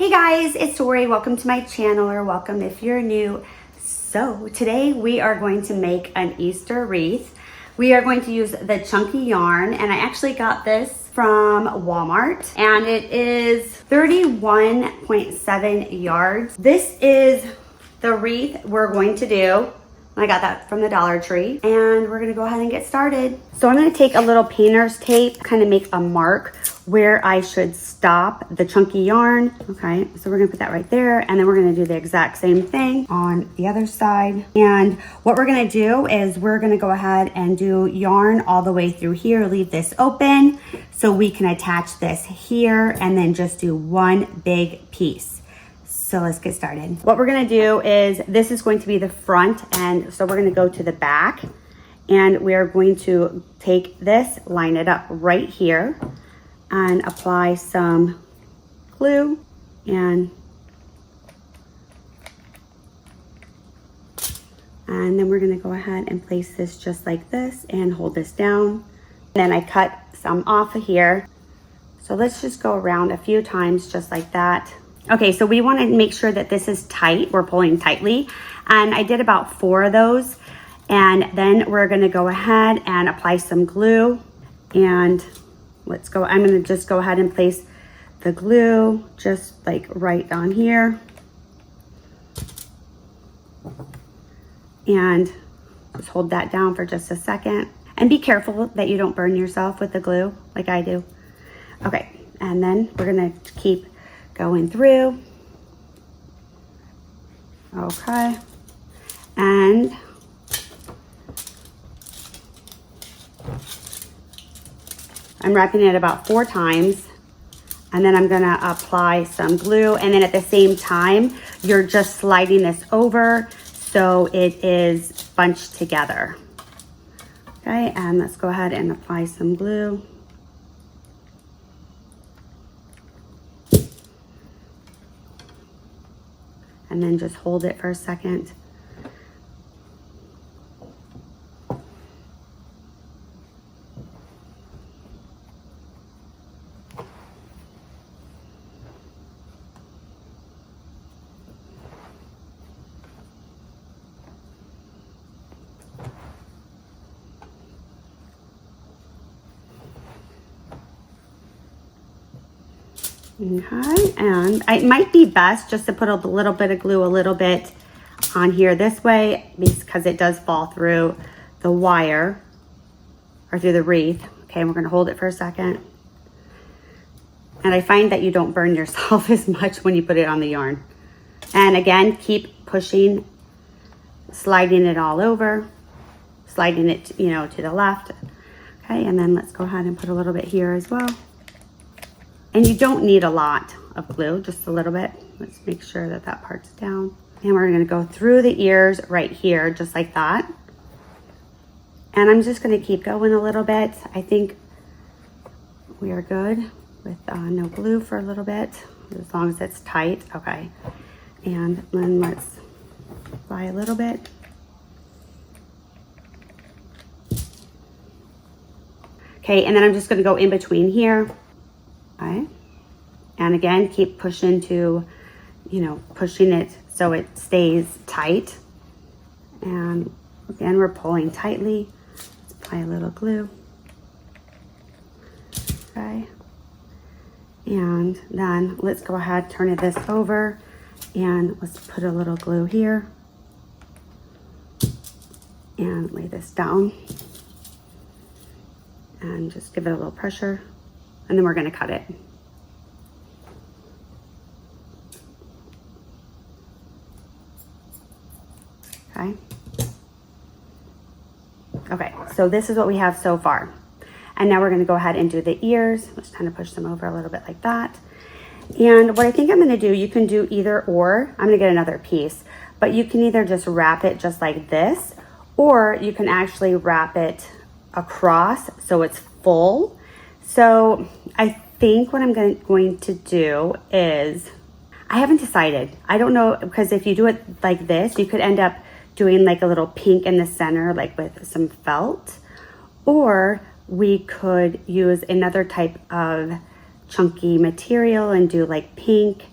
Hey guys, it's Tori. Welcome to my channel, or welcome if you're new. So today we are going to make an Easter wreath. We are going to use the chunky yarn, and I actually got this from Walmart, and it is 31.7 yards. This is the wreath we're going to do. I got that from the Dollar Tree, and we're gonna go ahead and get started. So I'm gonna take a little painter's tape, kind of make a mark where I should stop the chunky yarn. Okay, so we're gonna put that right there, and then we're gonna do the exact same thing on the other side. And what we're gonna do is we're gonna go ahead and do yarn all the way through here, leave this open so we can attach this here and then just do one big piece. So let's get started. What we're gonna do is, this is going to be the front, and so we're gonna go to the back, and we are going to take this, line it up right here, and apply some glue, and then we're gonna go ahead and place this just like this and hold this down. Then I cut some off of here. So let's just go around a few times just like that. Okay, so we want to make sure that this is tight. We're pulling tightly, and I did about 4 of those. And then we're going to go ahead and apply some glue, and let's go. I'm going to just go ahead and place the glue just like right on here, and just hold that down for just a second, and be careful that you don't burn yourself with the glue like I do. Okay, and then we're going to keep going through. Okay, and I'm wrapping it about 4 times, and then I'm gonna apply some glue, and then at the same time you're just sliding this over so it is bunched together. Okay, and let's go ahead and apply some glue. And then just hold it for a second. Okay, and it might be best just to put a little bit of glue a little bit on here this way, because it does fall through the wire or through the wreath. Okay, we're gonna hold it for a second. And I find that you don't burn yourself as much when you put it on the yarn. And again, keep pushing, sliding it all over, sliding it, to the left. Okay, and then let's go ahead and put a little bit here as well. And you don't need a lot of glue, just a little bit. Let's make sure that that part's down. And we're gonna go through the ears right here, just like that. And I'm just gonna keep going a little bit. I think we are good with no glue for a little bit, as long as it's tight. Okay, and then let's apply a little bit. Okay, and then I'm just gonna go in between here. Okay. And again, keep pushing to, pushing it so it stays tight. And again, we're pulling tightly. Let's apply a little glue. Okay. And then let's go ahead, turn this over, and let's put a little glue here. And lay this down. And just give it a little pressure. And then we're gonna cut it. Okay. Okay, so this is what we have so far. And now we're gonna go ahead and do the ears. Let's kind of push them over a little bit like that. And what I think I'm gonna do, you can do either or. I'm gonna get another piece, but you can either just wrap it just like this, or you can actually wrap it across so it's full. So I think what I'm going to do is, I haven't decided. I don't know, because if you do it like this, you could end up doing like a little pink in the center, like with some felt, or we could use another type of chunky material and do like pink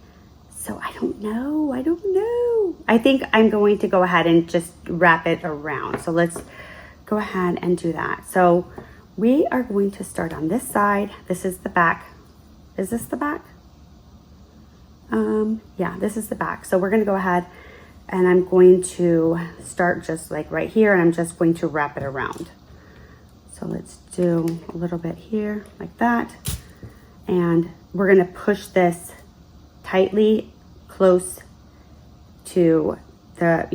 So I don't know. I think I'm going to go ahead and just wrap it around. So let's go ahead and do that. So we are going to start on this side. This is the back. Is this the back? Yeah, this is the back. So we're going to go ahead and I'm going to start just like right here, and I'm just going to wrap it around. So let's do a little bit here like that. And we're going to push this tightly close to the,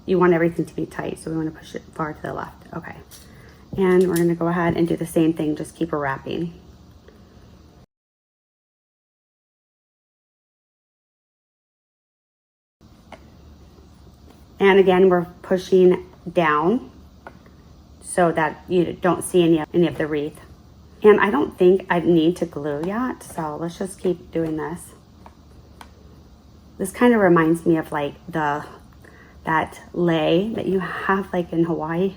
you want everything to be tight. So we want to push it far to the left. Okay. And we're going to go ahead and do the same thing. Just keep wrapping. And again, we're pushing down so that you don't see any of the wreath. And I don't think I need to glue yet, so let's just keep doing this. This kind of reminds me of like that lei that you have like in Hawaii.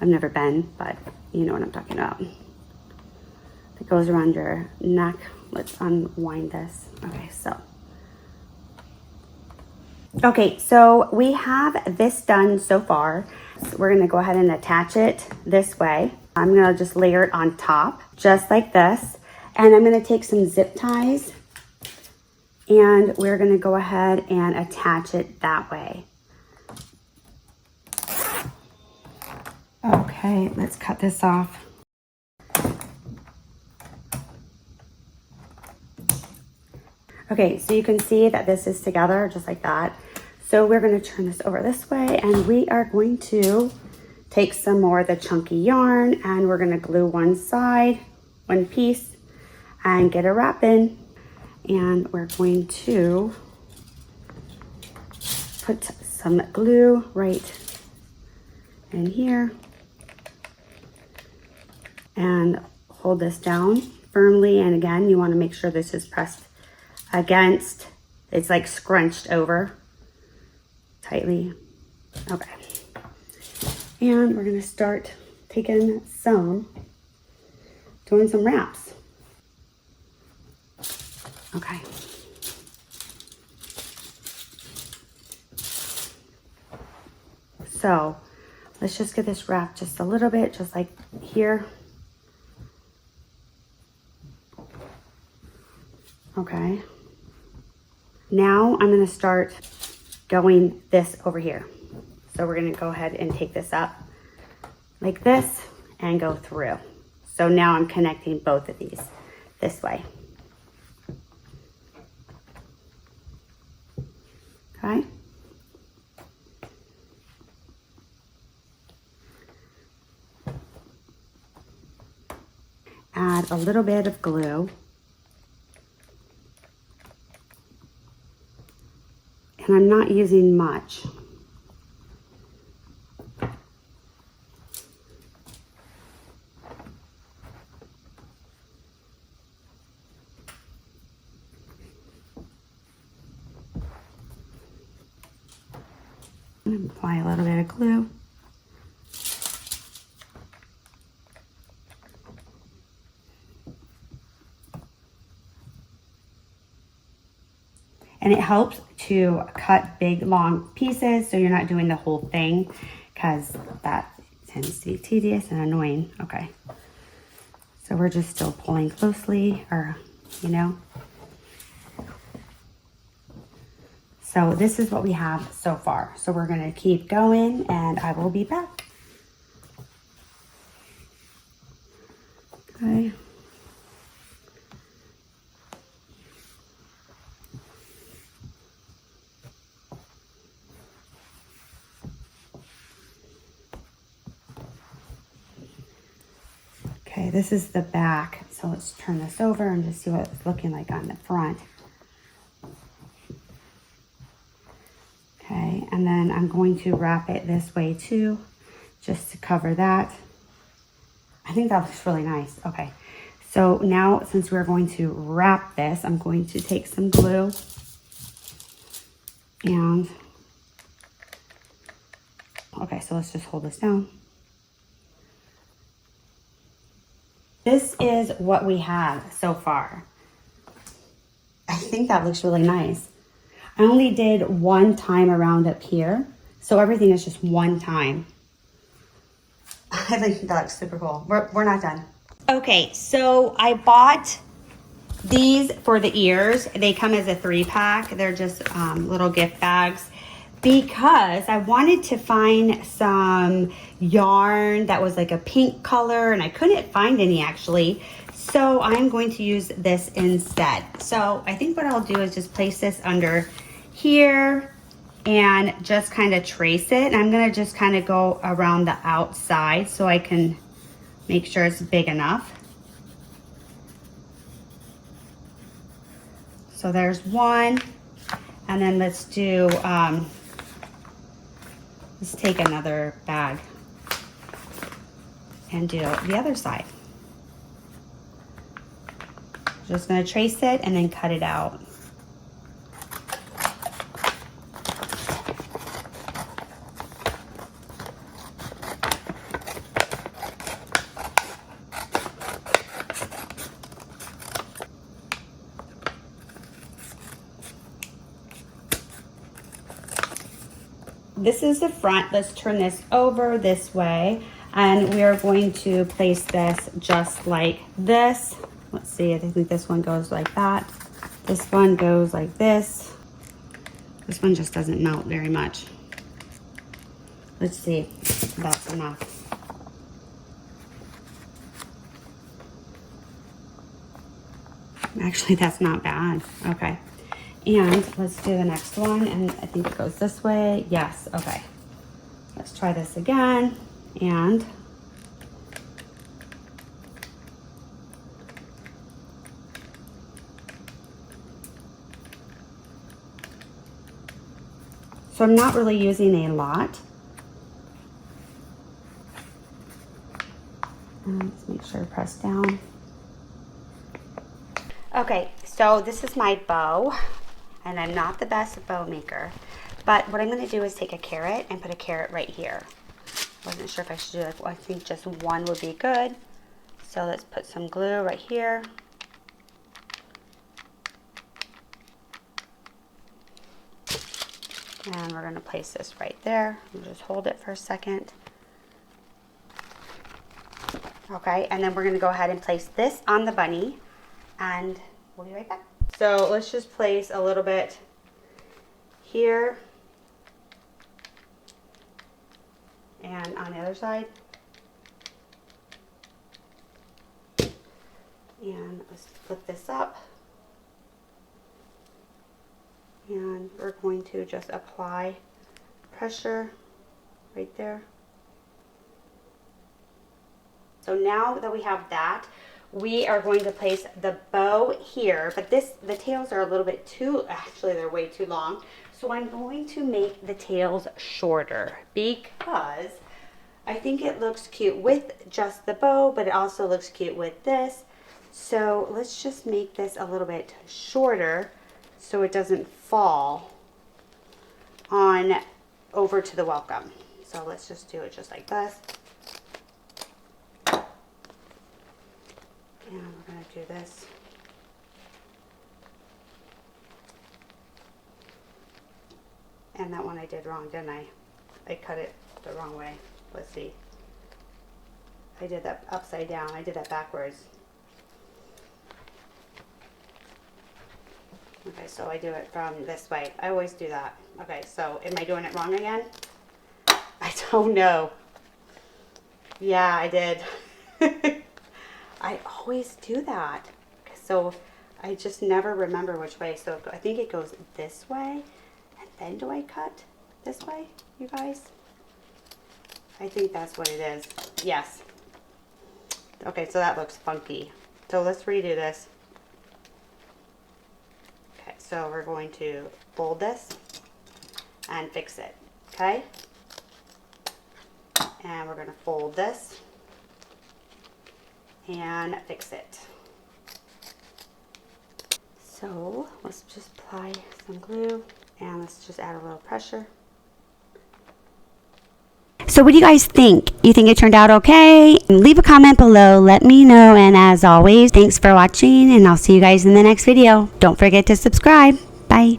I've never been, but you know what I'm talking about. It goes around your neck. Let's unwind this. Okay, so we have this done so far. So we're gonna go ahead and attach it this way. I'm gonna just layer it on top, just like this. And I'm gonna take some zip ties and we're gonna go ahead and attach it that way. Okay, let's cut this off. Okay, so you can see that this is together just like that. So we're going to turn this over this way, and we are going to take some more of the chunky yarn, and we're going to glue one side, one piece, and get a wrap in. And we're going to put some glue right in here and hold this down firmly. And again, you want to make sure this is pressed against, it's like scrunched over tightly. Okay. And we're going to start doing some wraps. Okay. So let's just get this wrapped just a little bit, just like here. Okay. Now I'm going to start going this over here. So we're going to go ahead and take this up like this and go through. So now I'm connecting both of these this way. Okay. Add a little bit of glue. And I'm not using much. I'm going to apply a little bit of glue. And it helps to cut big, long pieces so you're not doing the whole thing, because that tends to be tedious and annoying. Okay. So we're just still pulling closely, or, So this is what we have so far. So we're going to keep going, and I will be back. Okay. Okay, this is the back. So let's turn this over and just see what it's looking like on the front. Okay, and then I'm going to wrap it this way too, just to cover that. I think that looks really nice. Okay, so now since we're going to wrap this, I'm going to take some glue and, okay, so let's just hold this down. This is what we have so far. I think that looks really nice. I only did one time around up here, so everything is just one time. I think that looks super cool. We're not done. Okay, so I bought these for the ears. They come as a 3-pack. They're just little gift bags because I wanted to find some yarn that was like a pink color and I couldn't find any actually. So I'm going to use this instead. So I think what I'll do is just place this under here and just kind of trace it. And I'm gonna just kind of go around the outside so I can make sure it's big enough. So there's one, and then let's do, let's take another bag and do the other side. Just gonna trace it and then cut it out. This is the front. Let's turn this over this way. And we are going to place this just like this. Let's see, I think this one goes like that. This one goes like this. This one just doesn't melt very much. Let's see if that's enough. Actually, that's not bad. Okay. And let's do the next one. And I think it goes this way. Yes, okay. Let's try this again. And so I'm not really using a lot. And let's make sure to press down. Okay, so this is my bow. And I'm not the best bow maker, but what I'm gonna do is take a carrot and put a carrot right here. Wasn't sure if I should do like, I think just one would be good. So let's put some glue right here. And we're gonna place this right there. We'll just hold it for a second. Okay, and then we're gonna go ahead and place this on the bunny and we'll be right back. So let's just place a little bit here and on the other side. And let's flip this up. And we're going to just apply pressure right there. So now that we have that, we are going to place the bow here, but the tails are a little bit too, actually they're way too long. So I'm going to make the tails shorter because I think it looks cute with just the bow, but it also looks cute with this. So let's just make this a little bit shorter so it doesn't fall on over to the welcome. So let's just do it just like this. And we're going to do this. And that one I did wrong, didn't I? I cut it the wrong way. Let's see. I did that upside down. I did that backwards. Okay, so I do it from this way. I always do that. Okay, so am I doing it wrong again? I don't know. Yeah, I did. I always do that. So I just never remember which way. So I think it goes this way. And then do I cut this way, you guys? I think that's what it is. Yes. Okay, so that looks funky. So let's redo this. Okay, so we're going to fold this and fix it. Okay? And we're going to fold this and fix it. So let's just apply some glue and let's just add a little pressure. So what do you guys think? You think it turned out okay? Leave a comment below. Let me know. And as always, thanks for watching, and I'll see you guys in the next video. Don't forget to subscribe. Bye.